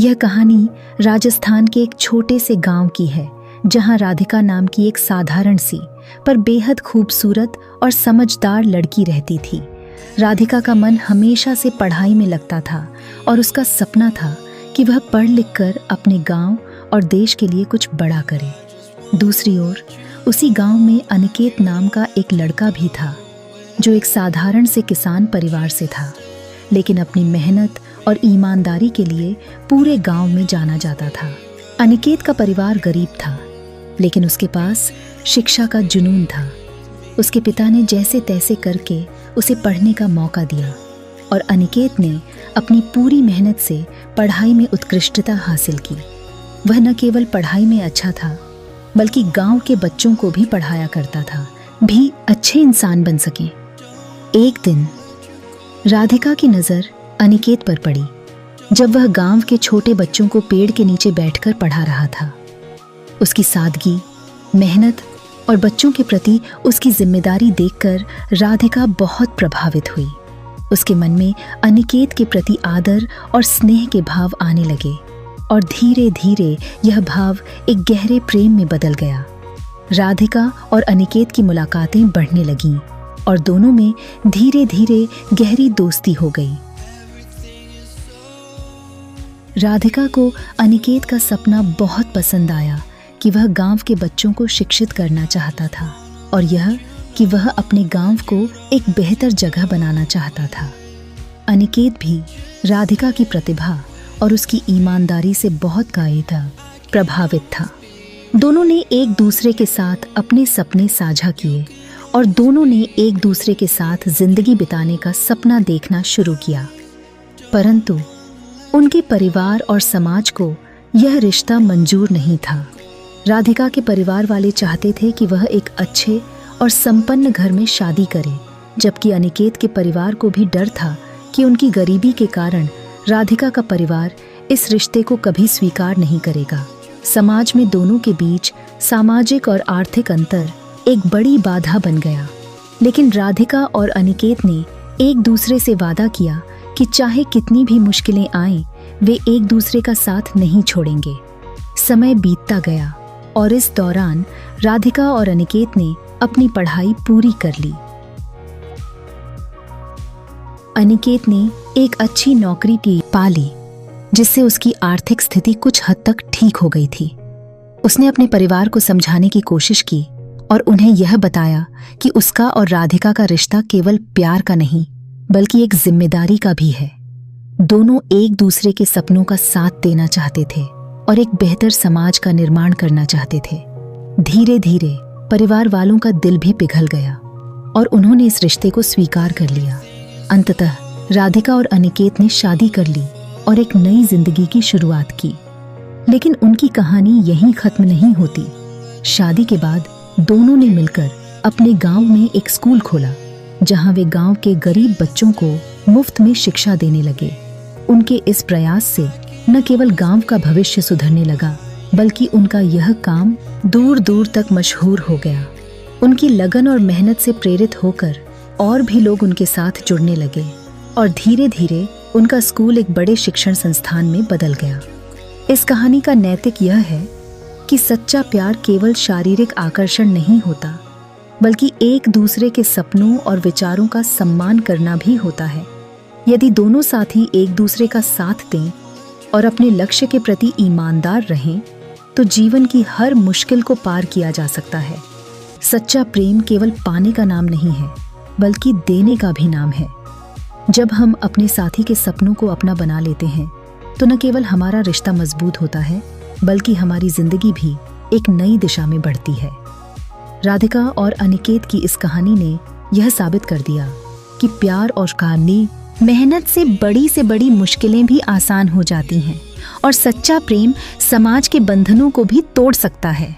यह कहानी राजस्थान के एक छोटे से गांव की है, जहां राधिका नाम की एक साधारण सी पर बेहद खूबसूरत और समझदार लड़की रहती थी। राधिका का मन हमेशा से पढ़ाई में लगता था और उसका सपना था कि वह पढ़ लिख कर अपने गांव और देश के लिए कुछ बड़ा करे। दूसरी ओर उसी गांव में अनिकेत नाम का एक लड़का भी था, जो एक साधारण से किसान परिवार से था, लेकिन अपनी मेहनत और ईमानदारी के लिए पूरे गांव में जाना जाता था। अनिकेत का परिवार गरीब था, लेकिन उसके पास शिक्षा का जुनून था। उसके पिता ने जैसे तैसे करके उसे पढ़ने का मौका दिया और अनिकेत ने अपनी पूरी मेहनत से पढ़ाई में उत्कृष्टता हासिल की। वह न केवल पढ़ाई में अच्छा था, बल्कि गांव के बच्चों को भी पढ़ाया करता था, भी अच्छे इंसान बन सके। एक दिन राधिका की नज़र अनिकेत पर पड़ी, जब वह गांव के छोटे बच्चों को पेड़ के नीचे बैठकर पढ़ा रहा था। उसकी सादगी, मेहनत और बच्चों के प्रति उसकी जिम्मेदारी देखकर राधिका बहुत प्रभावित हुई। उसके मन में अनिकेत के प्रति आदर और स्नेह के भाव आने लगे और धीरे धीरे यह भाव एक गहरे प्रेम में बदल गया। राधिका और अनिकेत की मुलाकातें बढ़ने लगीं और दोनों में धीरे धीरे गहरी दोस्ती हो गई। राधिका को अनिकेत का सपना बहुत पसंद आया कि वह गांव के बच्चों को शिक्षित करना चाहता था और यह कि वह अपने गांव को एक बेहतर जगह बनाना चाहता था। अनिकेत भी राधिका की प्रतिभा और उसकी ईमानदारी से बहुत प्रभावित था। दोनों ने एक दूसरे के साथ अपने सपने साझा किए और दोनों ने एक दूसरे के साथ जिंदगी बिताने का सपना देखना शुरू किया, परंतु उनके परिवार और समाज को यह रिश्ता मंजूर नहीं था। राधिका के परिवार वाले चाहते थे कि वह एक अच्छे और संपन्न घर में शादी करे, जबकि अनिकेत के परिवार को भी डर था कि उनकी गरीबी के कारण राधिका का परिवार इस रिश्ते को कभी स्वीकार नहीं करेगा। समाज में दोनों के बीच सामाजिक और आर्थिक अंतर एक बड़ी बाधा बन गया, लेकिन राधिका और अनिकेत ने एक दूसरे से वादा किया कि चाहे कितनी भी मुश्किलें आएं, वे एक दूसरे का साथ नहीं छोड़ेंगे। समय बीतता गया और इस दौरान राधिका और अनिकेत ने अपनी पढ़ाई पूरी कर ली। अनिकेत ने एक अच्छी नौकरी पा ली, जिससे उसकी आर्थिक स्थिति कुछ हद तक ठीक हो गई थी। उसने अपने परिवार को समझाने की कोशिश की और उन्हें यह बताया कि उसका और राधिका का रिश्ता केवल प्यार का नहीं, बल्कि एक जिम्मेदारी का भी है। दोनों एक दूसरे के सपनों का साथ देना चाहते थे और एक बेहतर समाज का निर्माण करना चाहते थे। धीरे धीरे परिवार वालों का दिल भी पिघल गया और उन्होंने इस रिश्ते को स्वीकार कर लिया। अंततः राधिका और अनिकेत ने शादी कर ली और एक नई जिंदगी की शुरुआत की। लेकिन उनकी कहानी यहीं खत्म नहीं होती। शादी के बाद दोनों ने मिलकर अपने गांव में एक स्कूल खोला, जहां वे गांव के गरीब बच्चों को मुफ्त में शिक्षा देने लगे। उनके इस प्रयास से न केवल गांव का भविष्य सुधरने लगा, बल्कि उनका यह काम दूर दूर तक मशहूर हो गया। उनकी लगन और मेहनत से प्रेरित होकर और भी लोग उनके साथ जुड़ने लगे और धीरे धीरे उनका स्कूल एक बड़े शिक्षण संस्थान में बदल गया। इस कहानी का नैतिक यह है कि सच्चा प्यार केवल शारीरिक आकर्षण नहीं होता, बल्कि एक दूसरे के सपनों और विचारों का सम्मान करना भी होता है। यदि दोनों साथी एक दूसरे का साथ दें और अपने लक्ष्य के प्रति ईमानदार रहें, तो जीवन की हर मुश्किल को पार किया जा सकता है। सच्चा प्रेम केवल पाने का नाम नहीं है, बल्कि देने का भी नाम है। जब हम अपने साथी के सपनों को अपना बना लेते हैं, तो न केवल हमारा रिश्ता मजबूत होता है, बल्कि हमारी जिंदगी भी एक नई दिशा में बढ़ती है। राधिका और अनिकेत की इस कहानी ने यह साबित कर दिया कि प्यार और कहानी मेहनत से बड़ी मुश्किलें भी आसान हो जाती हैं और सच्चा प्रेम समाज के बंधनों को भी तोड़ सकता है।